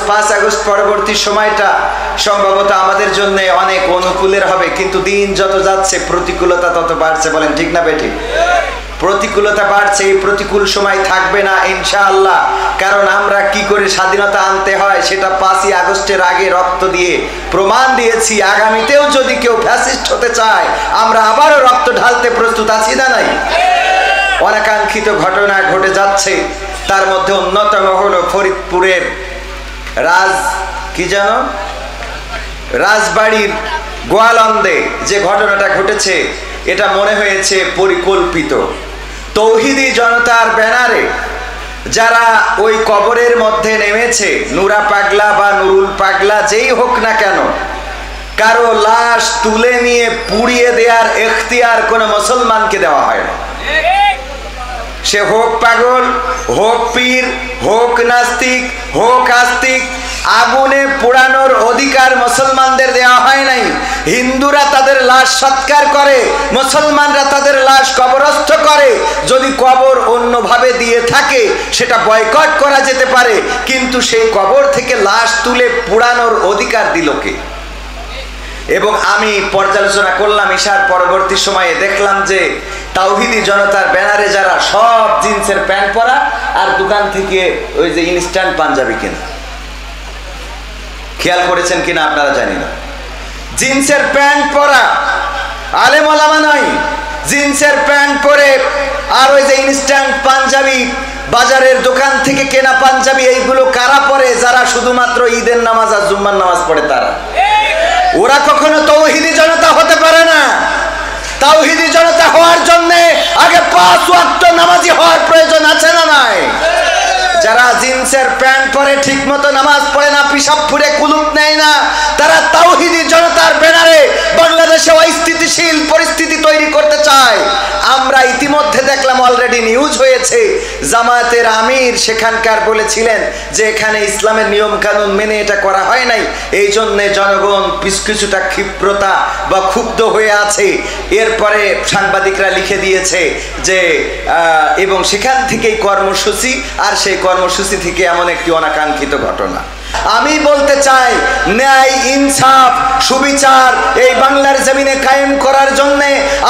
5 August পরবর্তী সময়টা সম্ভবত আমাদের জন্য অনেক অনুকূলের হবে, কিন্তু দিন যত যাচ্ছে প্রতিকূলতা তত বাড়ছে। বলেন ঠিক না বেঠিক? প্রতিকূলতা বাড়ছে, এই প্রতিকূল সময় থাকবে না ইনশাআল্লাহ। কারণ আমরা কি করে স্বাধীনতা আনতে হয় সেটা 5ই আগস্টের আগে রক্ত দিয়ে প্রমাণ দিয়েছি। আগামীতেও যদি কেউ ফ্যাসিস্ট হতে চায় আমরা আবারও রক্ত ঢালতে প্রস্তুত আছি না নাই? অনাকাঙ্ক্ষিত ঘটনা ঘটে যাচ্ছে, তার মধ্যে অন্যতম হলো ফরিদপুরের রাজবাড়ির গোয়ালন্দে যে ঘটনাটা ঘটেছে, এটা মনে হয়েছে পরিকল্পিত। তৌহিদি জনতার ব্যানারে যারা ওই কবরের মধ্যে নেমেছে, নুরা পাগলা বা নুরুল পাগলা যেই হোক না কেন, কারো লাশ তুলে নিয়ে পুড়িয়ে দেওয়ার এখতিয়ার কোনো মুসলমানকে দেওয়া হয় না। সে হোক পাগল, হোক পীর, হোক নাস্তিক, হোক আস্তিক, আগুনে পোড়ানোর অধিকার মুসলমানদের দেওয়া হয় নাই। হিন্দুরা তাদের লাশ সৎকার করে, মুসলমানরা তাদের লাশ কবরস্থ করে। যদি কবর অন্যভাবে দিয়ে থাকে সেটা বয়কট করা যেতে পারে, কিন্তু সেই কবর থেকে লাশ তুলে পোড়ানোর অধিকার দিল কে? এবং আমি পর্যালোচনা করলাম ঈশার পরবর্তী সময়ে, দেখলাম যে তাওহিদি জনতার ব্যানারে যারা সব জিন্সের প্যান্ট পরা আর দোকান থেকে ওই যে ইনস্ট্যান্ট পাঞ্জাবি কেনা। খেয়াল করেছেন কিনা আপনারা জানি না। জিন্সের প্যান্ট পরা, আলেম ওলামা নয়, জিন্সের প্যান্ট পরে আর ওই যে ইনস্ট্যান্ট পাঞ্জাবি, বাজারের দোকান থেকে কেনা পাঞ্জাবি, এইগুলো কারা পরে? যারা শুধুমাত্র ঈদের নামাজ আর জুম্মার নামাজ পড়ে তারা। ওরা কখনো তৌহিদি জনতা হতে পারে না। তাওহীদি জনতা হওয়ার জন্য আগে 5 ওয়াক্ত নামাজি হওয়ার প্রয়োজন আছে না নাই? যারা জিন্সের প্যান্ট পরে ঠিক মতো নামাজ পড়ে না, পিশাব ফুড়ে কুলুপ নেয় না, তারা তাওহীদি জনতার ব্যানারে বাংলাদেশে অস্থিতিশীল পরিস্থিতি তৈরি করতে চায়। আমরা ইতিমধ্যে দেখলাম, অলরেডি নিউজ হয়েছে, জামায়াতের আমির সেখানকার বলেছিলেন যে এখানে ইসলামের নিয়ম কানুন মেনে এটা করা হয় নাই, এই জন্য জনগণ কিছুটা ক্ষিপ্রতা বা ক্ষুব্ধ হয়ে আছে। এরপরে সাংবাদিকরা লিখে দিয়েছে যে এবং সেখান থেকেই কর্মসূচি, আর সেই কর্মসূচি থেকে এমন একটি অনাকাঙ্ক্ষিত ঘটনা। আমি বলতে চাই, ন্যায়, ইনসাফ, সুবিচার এই বাংলার জমিনে কায়েম করার জন্য,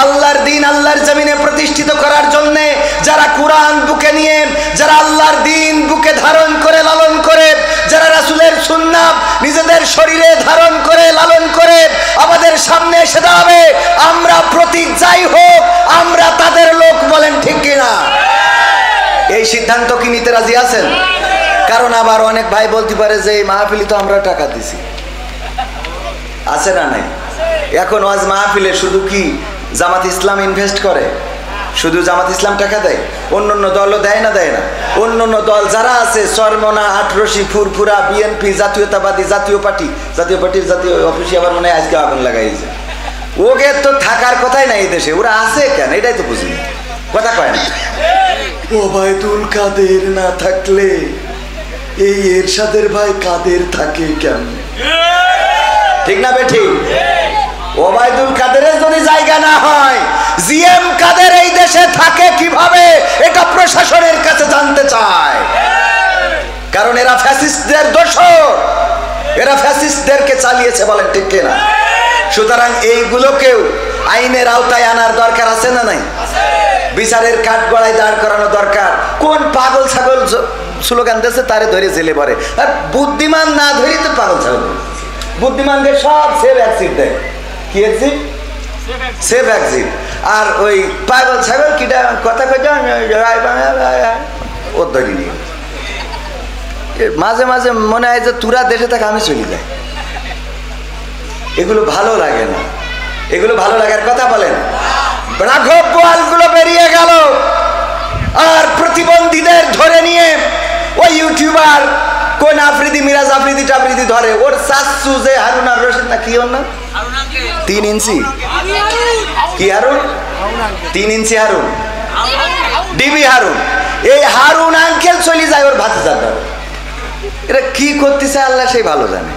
আল্লাহর দ্বীন আল্লাহর জমিনে প্রতিষ্ঠিত করার জন্য যারা কোরআন বুকে নিয়ে, যারা আল্লাহর দ্বীন বুকে ধারণ করে লালন করে, যারা রাসূলের সুন্নাত নিজেদের শরীরে ধারণ করে লালন করে আমাদের সামনে এসে দাঁড়াবে, আমরা প্রতীক যাই হোক আমরা তাদের লোক। বলেন ঠিক কিনা? এই সিদ্ধান্ত কি নিতে রাজি আছেন? কারণ আবার অনেক ভাই বলতে পারে যে এই মাহফিলে তো আমরা টাকা দিছি, আছে না নাই? এখন ওয়াজ মাহফিলে শুধু কি জামাত ইসলাম ইনভেস্ট করে? শুধু জামাত ইসলাম টাকা দেয়? অন্যান্য দলও দেয় না? দেয় না? অন্যান্য দল যারা আছে, চরমনা, আটরশি, ফুরফুরা, বিএনপি, জাতীয়তাবাদী, জাতীয় পার্টির জাতীয় অফিসে আবার মনে হয় আজকে আগুন লাগাইছে। ওকে তো থাকার কথাই নাই এই দেশে, ওরা আছে কেন এটাই তো বুঝিনি। কথা কয় না। ওবায়দুল কাদের না থাকলে এই এরশাদের ভাই কাদের থাকে কেমন? ঠিক না বেঠিক? ওবায়দুল কাদেরের যদি জায়গা না হয়, জিএম কাদের এই দেশে থাকে কিভাবে, এটা প্রশাসনের কাছে জানতে চায়। কারণ এরা ফ্যাসিস্টদের দোসর, এরা ফ্যাসিস্টদেরকে চালিয়েছে। বলেন ঠিক কিনা? সুতরাং এইগুলোকেও আইনের আওতায় আনার দরকার আছে না নাই? বিচারের কাঠ গড়ায় দাঁড় করানো দরকার। কোন পাগল ছাগল স্লোগান দিয়েছে তারে ধরে জেলে ভরে, আর বুদ্ধিমান না ধরি তো পাগল ছাগল। বুদ্ধিমানদের সব সেভ এক্সিট দেয়। কি এক্সিট? Save exit. আর ওই পাগল ছাগল কিটা কথা কইটা ও ধরি নি। মাঝে মাঝে মনে হয় যে তুরা দেশে থাকে আমি চলে যাই। এগুলো ভালো লাগে না। এগুলো ভালো লাগার কথা বলেন। রাঘব বোয়ালগুলো বেরিয়ে গেল, আর প্রতিবন্ধীদের ধরে নিয়ে ওই ইউটিউবার কোন আফ্রিদি, মিরাজ আফ্রিদি টাফ্রিদি ধরে। ওর চাচ্চু যে হারুন আর রশিদ না কি ওর না, 3 ইঞ্চি কি হারুন, 3 ইঞ্চি হারুন, ডিবি হারুন। এই হারুন আঙ্কেল চলে যায় ওর ভাতিজার ধরে। এরা কি করতেছে আল্লাহ সেই ভালো জানে।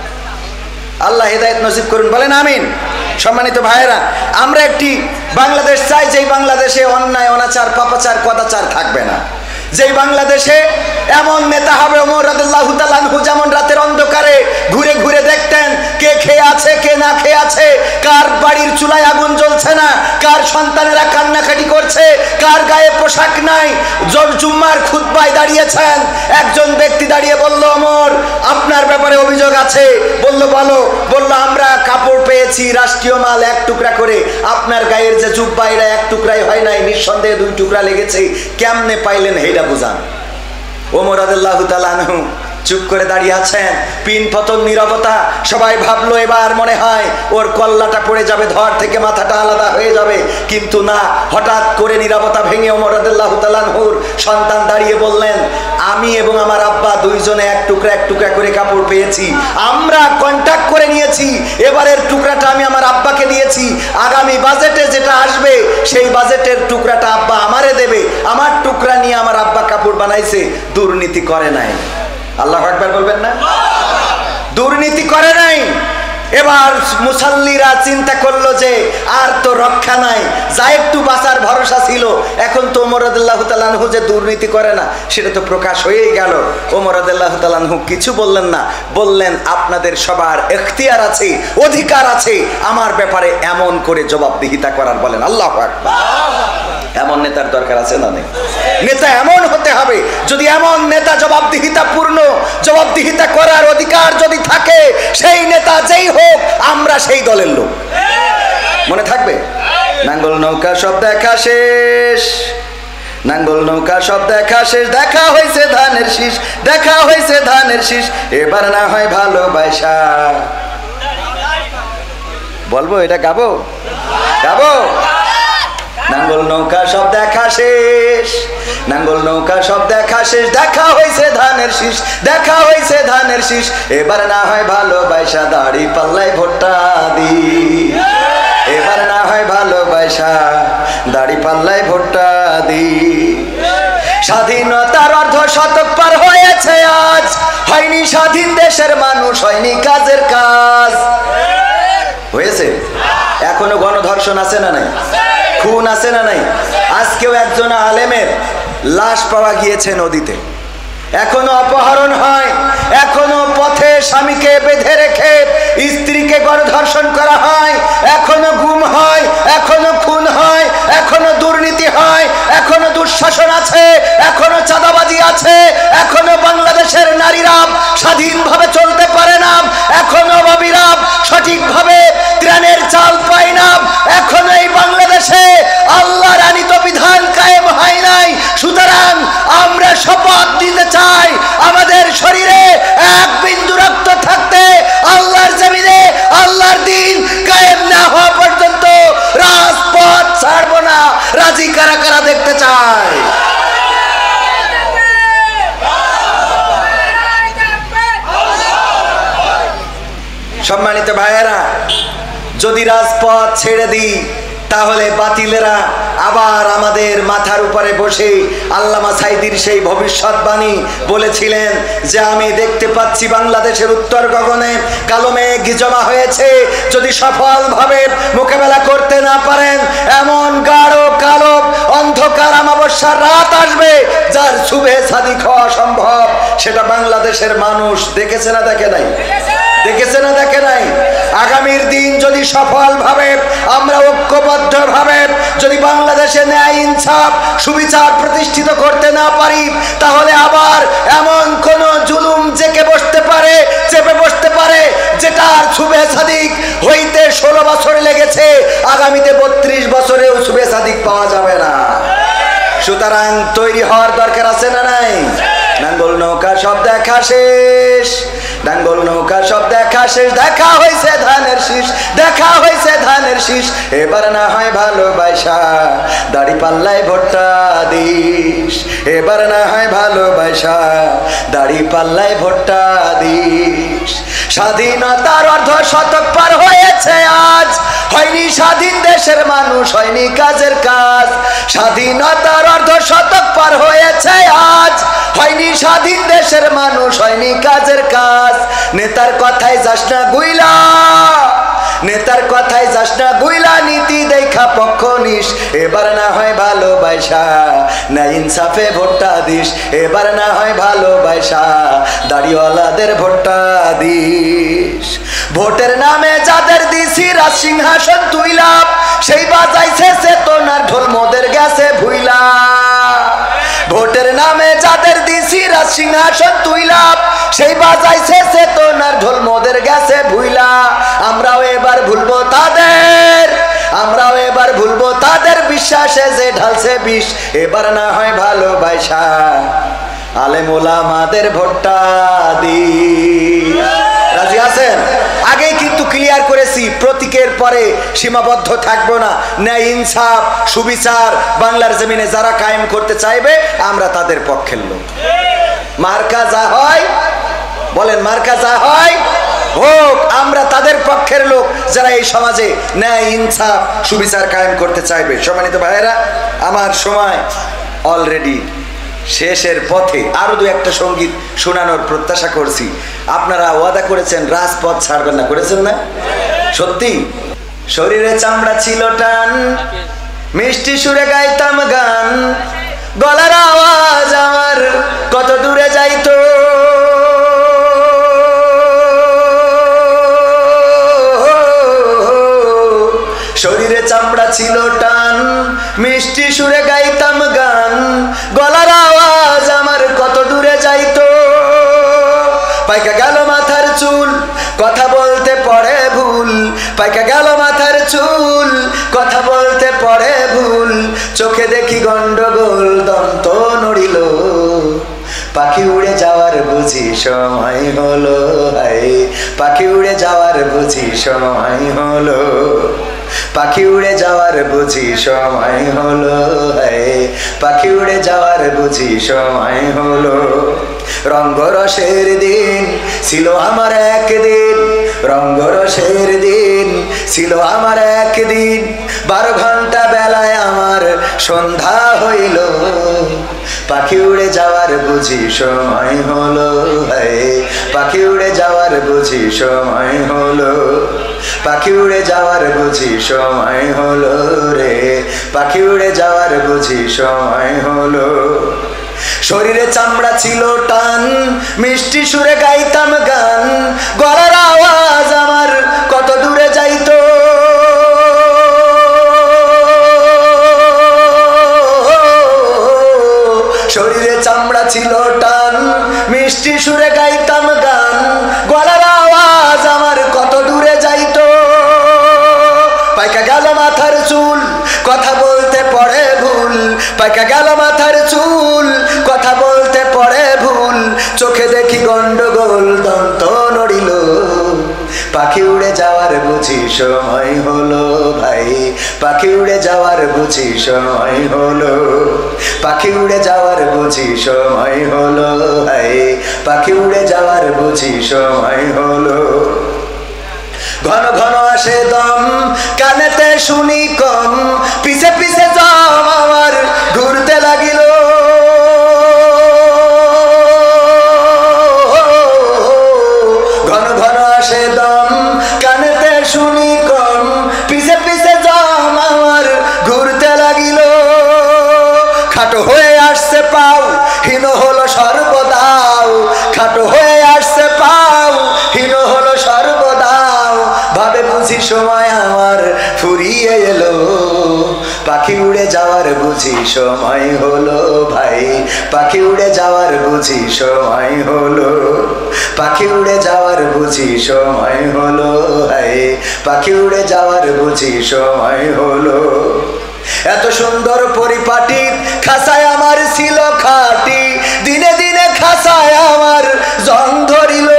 আল্লাহ হেদায়েত নসিব করুন, বলেন আমিন। সম্মানিত ভাইয়েরা, আমরা একটি বাংলাদেশ চাই যেই বাংলাদেশে অন্যায়, অনাচার, পাপাচার, কদাচার থাকবে না। যেই বাংলাদেশে এমন নেতা হবে ওমর রাদিয়াল্লাহু তাআলা আনহু যেমন রাতের অন্ধকার না খেয়ে আছে, কার বাড়ির চুলায় আগুন জ্বলছে না, কার সন্তানেরা কান্নাকাটি করছে, কার গায়ে পোশাক নাই। জুম্মার খুতবায় দাঁড়িয়েছেন, একজন ব্যক্তি দাঁড়িয়ে বলল, ওমর আপনার ব্যাপারে অভিযোগ আছে। বলল বলো। বলল আমরা কাপড় পেয়েছি রাষ্ট্রীয় মাল 1 টুকরা করে, আপনার গায়ের যে জুব্বা এটা 1 টুকরাই হয় নাই, নিঃসন্দেহে 2 টুকরা লেগেছে, কেমনে পাইলেন এইটা বুঝান। ওমর রাদিয়াল্লাহু তাআলা আনহু চুপ করে দাঁড়িয়ে আছেন, পিন পতন নীরবতা। সবাই ভাবলো এবার মনে হয় ওর কল্লাটা পড়ে যাবে, ধর থেকে মাথাটা আলাদা হয়ে যাবে, কিন্তু না। হঠাৎ করে নীরবতা ভেঙে ওমর রাদিয়াল্লাহু তাআলা আনহুর সন্তান দাঁড়িয়ে বললেন, আমি এবং আমার আব্বা দুইজনে 1 টুকরা 1 টুকরা করে কাপড় পেয়েছি, আমরা কন্ট্যাক্ট করে নিয়েছি, এবারের টুকরাটা আমি আমার আব্বাকে দিয়েছি, আগামী বাজেটে যেটা আসবে সেই বাজেটের টুকরাটা আব্বা আমারে দেবে, আমার টুকরা নিয়ে আমার আব্বা কাপড় বানাইছে, দুর্নীতি করে নাই। আল্লাহু আকবার বলবেন না? দুর্নীতি করে নাই। এবার মুসাল্লিরা চিন্তা করলো যে আর তো রক্ষা নাই, যা একটু বাঁচার ভরসা ছিল, এখন তো ওমর রাদিয়াল্লাহু তাআলা আনহু যে দুর্নীতি করে না সেটা তো প্রকাশ হয়েই গেল। ওমর রাদিয়াল্লাহু তাআলা আনহু কিছু বললেন না, বললেন আপনাদের সবার এখতিয়ার আছে, অধিকার আছে আমার ব্যাপারে এমন করে জবাবদিহিতা করার। বলেন আল্লাহু আকবার। এমন নেতার দরকার আছে না নেই? নেতা এমন হতে হবে, যদি এমন নেতা জবাবদিহিতা করার অধিকার যদি থাকে, সেই নেতা যেই হোক আমরা সেই দলের লোক। মনে থাকবে? নাঙ্গল নৌকা সব দেখা শেষ, নাঙ্গল নৌকা সব দেখা শেষ, দেখা হয়েছে ধানের শীষ, দেখা হয়েছে ধানের শীষ, এবার না হয় ভালোবাসা। বলবো এটা গাবো? গাবো? নাঙ্গল নৌকা সব দেখা শেষ, নাঙ্গল নৌকা সব দেখা শেষ, দেখা হয়েছে ধানের শীষ, দেখা হয়েছে ধানের শীষ, এবার না হয় ভালোবাসা, দাড়ি পাল্লায় ভোটটা দি, এবার না হয় ভালোবাসা, দাড়ি পাল্লায় ভোটটা দি। স্বাধীনতার অর্ধ শতক পার হয়েছে আজ, হয়নি স্বাধীন দেশের মানুষ, হয়নি কাজের কাজ। হয়েছে? এখনো গণধর্ষণ আছে না নাই? খুন আছে না নাই? আজকেও একজন আলেমের লাশ পাওয়া গিয়েছে নদীতে, এখনো অপহরণ হয়, এখনো পথে স্বামীকে বেঁধে রেখে স্ত্রীকে গণধর্ষণ করা হয়, এখনো গুম হয়, এখনো খুন হয়, এখনো দুর্নীতি হয়, এখনো দুঃশাসন আছে, এখনো চাঁদাবাজি আছে, এখনো বাংলাদেশের নারীরা স্বাধীনভাবে চলতে পারে না, এখনো বাবিরা সঠিকভাবে ত্রাণের চাল পায় না, এখনো এই বাংলাদেশে আল্লাহর আনীত বিধান কায়েম হয় নাই। সুতরাং আমরা শপথ দিতে চাই, আমাদের শরীরে 1 বিন্দু রক্ত থাকতে আল্লাহর জমিনে আল্লাহর দ্বীন কায়েম না হওয়া পর্যন্ত রাজপথ ছাড়ব না। রাজি কারা কারা দেখতে চায়? সম্মানিত ভাইয়েরা, যদি রাজপথ ছেড়ে দিই তাহলে বাতিলেরা আবার আমাদের মাথার উপরে বসে আল্লামা সাইদির সেই ভবিষ্যৎবাণী বলেছিলেন যে আমি দেখতে পাচ্ছি বাংলাদেশের উত্তর গগনে কালো মেঘ জমা হয়েছে, যদি সফলভাবে মোকাবেলা করতে না পারেন এমন গাঢ় কালো অন্ধকার অমাবস্যার রাত আসবে যার শুভে সাদিক হওয়া সম্ভব। সেটা বাংলাদেশের মানুষ দেখেছে না দেখে নাই? দেখেছে না দেখে নাই? আগামীর দিন যদি সফলভাবে আমরা ঐক্যবদ্ধভাবে যদি বাংলাদেশে ন্যায় ইনসাফ সুবিচার প্রতিষ্ঠিত করতে না পারি, তাহলে আবার এমন কোন জুলুম চেপে বসতে পারে যেটার শুভে সাদিক হইতে 16 বছর লেগেছে, আগামীতে 32 বছরেও শুভে সাদিক পাওয়া যাবে না। সুতরাং তৈরি হওয়ার দরকার আছে না নাই? নাঙ্গল নৌকা সব দেখা শেষ, নাঙ্গল নৌকা সব দেখা শেষ, দেখা হয়েছে ধানের শীষ, দেখা হয়েছে ধানের শীষ, এবার না হয় ভালোবাসা, দাড়ি পাল্লায় ভোটটা দিস, এবার না হয় ভালোবাসা, দাড়ি পাল্লায় ভোটটা দিস। স্বাধীনতার অর্ধ শতক পার হয়েছে আজ, হয়নি স্বাধীন দেশের মানুষ, হয়নি কাজের কাজ। স্বাধীনতার অর্ধ শতক পার হয়েছে আজ, হয়নি স্বাধীন দেশের মানুষ, হয়নি কাজের কাজ। নেতার কথায় যাস না গুইলা, নেতার কথায় যাস না গুইলা, নীতি দেখা পক্ষ নিস, এবার না হয় ভালোবাসা, না ইনসাফে ভোটটা দিস, এবার না হয় ভালোবাসা, দাড়িওয়ালাদের ভোটটা দিস। ভোটের নামে যাদের সেই বাজাইছে চেতনার ঢোল মোদের গেছে ভুইলা ভোটের নামে যাদের দিছি রাজ সিংহাসন তুইলা সেই বাজাইছে চেতনার ঢোল মোদের গেছে ভুইলা আমরাও এবার ভুলবো তাদের আমরাও এবার ভুলবো তাদের বিশ্বাসে যে ঢালছে বিষ এবার না হয় ভালোবাসা আলেম ওলামাদের ভোটটা দি রাজি আছেন আগেই কিন্তু ক্লিয়ার করেছি প্রতীকের পরে সীমাবদ্ধ থাকবো না ন্যায় ইনসাফ সুবিচার বাংলার জমিনে যারা কায়েম করতে চাইবে আমরা তাদের পক্ষের লোক মার্কা যা হয় বলেন মার্কা যা হয় হোক আমরা তাদের পক্ষের লোক যারা এই সমাজে ন্যায় ইনসাফ সুবিচার কায়েম করতে চাইবে সম্মানিত ভাইয়েরা আমার সময় অলরেডি শেষের পথে আরো দু একটা সঙ্গীত শোনানোর প্রত্যাশা করছি আপনারা ওয়াদা করেছেন রাজপথ ছাড়বেন না করেছেন না সত্যি শরীরে চামড়া ছিল টান মিষ্টি সুরে গাইতাম গান গলার আওয়াজ আমার কত দূরে যাইতো শরীরে চামড়া ছিল টান মিষ্টি সুরে গাইতাম গান গলার আওয়াজ আমার কত দূরে যাইতো পাইকা গেল মাথার চুল কথা বলতে পড়ে ভুল পাইকা গেল মাথার চুল কথা বলতে পড়ে ভুল চোখে দেখি গন্ডগোল দন্ত নড়িল পাখি উড়ে যাওয়ার বুঝি সময় হলো হায় পাখি উড়ে যাওয়ার বুঝি সময় হলো পাখি উড়ে যাওয়ার বুঝি সময় হলো হায় পাখি উড়ে যাওয়ার বুঝি সময় হলো রঙ্গরসের দিন ছিল আমার একদিন রঙ্গরসের দিন ছিল আমার একদিন 12 ঘন্টা বেলায় আমার সন্ধ্যা হইল পাখি উড়ে যাওয়ার বুঝি সময় হলো হায় পাখি উড়ে যাওয়ার বুঝি সময় হলো পাখি উড়ে যাওয়ার বুঝি সময় হলো রে পাখি উড়ে যাওয়ার বুঝি সময় হলো শরীরে চামড়া ছিল টান মিষ্টি সুরে গাইতাম গান গলার আওয়াজ আমার কত দূরে যাইতো শরীরে চামড়া ছিল টান মিষ্টি সুরে গাইতাম গান গলার আওয়াজ আমার কত দূরে যাইতো পাইকা গেল মাথার চুল কথা বলতে পড়ে ভুল পাইকা গেল মাথার চুল কথা বলতে পড়ে ভুল চোখে দেখি গন্ডগোল দন্ত নড়িল পাখি উড়ে যাওয়ার বুঝি সময় হলো ভাই পাখি উড়ে যাওয়ার বুঝি সময় হলো পাখি উড়ে যাওয়ার বুঝি সময় হলো ভাই পাখি উড়ে যাওয়ার বুঝি সময় হলো ঘন ঘন আসে দম কানেতে শুনি কম পিছে পিছে জম আমার ঘুরতে লাগিল ঘন ঘন আসে দম কানেতে শুনি কম পিছে পিছে জম আমার ঘুরতে লাগিল খাটো হয়ে আসছে পাও হীন হলো সর্বদাও খাটো হয়ে আসছে পাও হীন হলো সর্বদাও ভাবে বুঝি সময় আমার ফুরিয়ে এলো পাখি উড়ে যাওয়ার বুঝি সময় হলো ভাই পাখি উড়ে যাওয়ার বুঝি সময় হলো পাখি উড়ে যাওয়ার বুঝি সময় হলো ভাই পাখি উড়ে যাওয়ার বুঝি সময় হলো এত সুন্দর পরিপাটি খাসায় আমার ছিল খাটি দিনে দিনে খাসায় আমার জং ধরিল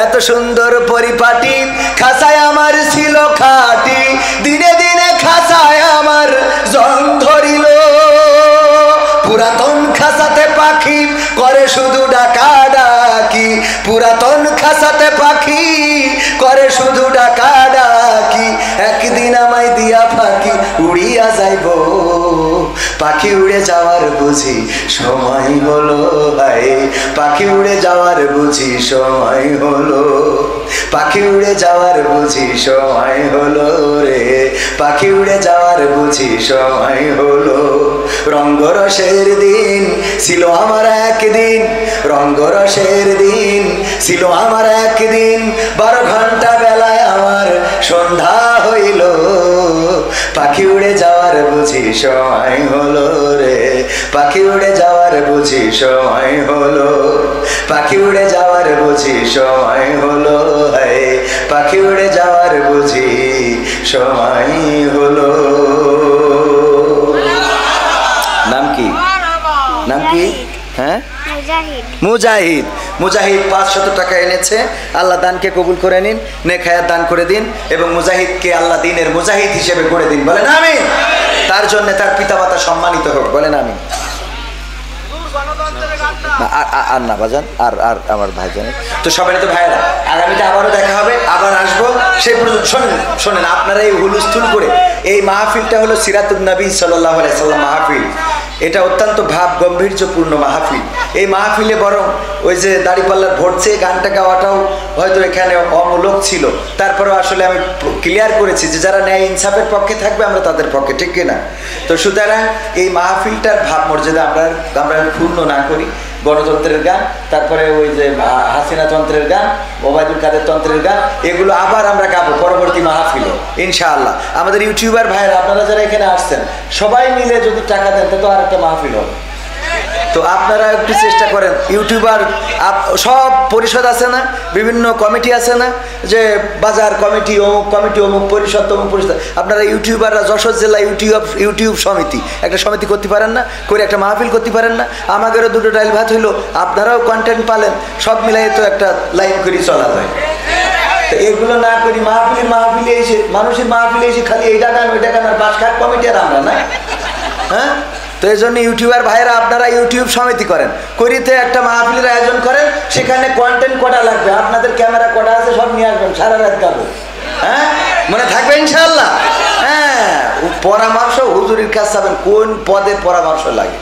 এত সুন্দর পরিপাটি খাসায় আমার ছিল খাটি দিনে দিনে খাসায় আমার জং ধরিল পুরাতন খাসাতে পাখি করে শুধু ডাকা ডাকি পুরাতন খাসাতে পাখি করে শুধু ডাকা ডাকি একদিন আমায় দিয়া ফাঁকি উড়িয়া যাইব পাখি উড়ে যাওয়ার বুঝি সময় হলো ভাই পাখি উড়ে যাওয়ার বুঝি সময় হলো পাখি উড়ে যাওয়ার বুঝি সময় হলো রে, পাখি উড়ে যাওয়ার বুঝি সময় হলো। রঙ্গরসের দিন ছিল আমার একদিন, রঙ্গরসের দিন ছিল আমার একদিন, 12 ঘন্টা বেলায় আমার সন্ধ্যা হইল। পাখি উড়ে যাওয়ার বুঝি সময় হলো রে, পাখি উড়ে যাওয়ার বুঝি সময় হলো, পাখি উড়ে যাওয়ার বুঝি সময় হলো, হায় পাখি উড়ে যাওয়ার বুঝি সময় হলো। নাম কি? নাম কি? হ্যাঁ, মুজাহিদ। মুজাহিদ 500 টাকা এনেছে। আল্লাহ দানকে কবুল করে নিন, নেক হায়াত দান করে দিন এবং মুজাহিদকে আল্লাহ দিনের মুজাহিদ হিসেবে করে দিন। বলেন আমিন। তার জন্য তার পিতামাতা সম্মানিত হোক। বলেন আমিন। আর না বাজান, আর আর আমার ভাইজানের তো সবাই তো ভাইরা, আগামীতে আবারও দেখা হবে, আবার আসবো। সেই পর্যন্ত শোনেন শোনেন, আপনারা এই হুলস্থুল করে, এই মাহফিলটা হলো সিরাতুন নবী সাল্লাল্লাহু আলাইহি সাল্লাম মাহফিল। এটা অত্যন্ত ভাব গম্ভীর্যপূর্ণ মাহফিল। এই মাহফিলে বরং ওই যে দাড়িপাল্লার ভোট চেয়ে গানটা গাওয়াটাও হয়তো এখানে অমূলক ছিল। তারপরেও আসলে আমি ক্লিয়ার করেছি যে যারা ন্যায় ইনসাফের পক্ষে থাকবে আমরা তাদের পক্ষে, ঠিক কিনা? তো সুতরাং এই মাহফিলটার ভাব মর্যাদা আমরা ক্ষুণ্ণ না করি। গণতন্ত্রের গান, তারপরে ওই যে হাসিনা তন্ত্রের গান, ওবায়দুল কাদের তন্ত্রের গান, এগুলো আবার আমরা গাবো পরবর্তী মাহফিলে ইনশাআল্লাহ। আমাদের ইউটিউবার ভাইয়েরা আপনারা যারা এখানে আসছেন সবাই মিলে যদি টাকা দেন তো আর একটা মাহফিল হবে। তো আপনারা একটু চেষ্টা করেন, ইউটিউবার সব পরিষদ আছে না, বিভিন্ন কমিটি আছে না, যে বাজার কমিটি, অমুক কমিটি, অমুক পরিষদ, অমুক পরিষদ, আপনারা ইউটিউবাররা যশোর জেলা ইউটিউব সমিতি একটা সমিতি করতে পারেন না, করে একটা মাহফিল করতে পারেন না? আমাদেরও দুটো ডাইল ভাত হইলো, আপনারাও কন্টেন্ট পালেন, সব মিলাই তো একটা লাইন করে চলা যায়। তো এগুলো না করি, মাহফিলে এসে মানুষের মাহফিলে এসে খালি এইটা গান ওইটা গান আর বাস খাট কমিটি আর আমরা না, হ্যাঁ? তো এই জন্য ইউটিউবার ভাইয়েরা আপনারা ইউটিউব সমিতি করেন, করিতে একটা মাহফিলের আয়োজন করেন, সেখানে কন্টেন্ট কটা লাগবে, আপনাদের ক্যামেরা কটা আছে সব নিয়ে আসবেন, সারা রাত গাবো, হ্যাঁ? মনে থাকবে ইনশাআল্লাহ। হ্যাঁ, পরামর্শ হুজুরের কাছে যাবেন, কোন পদে পরামর্শ লাগে।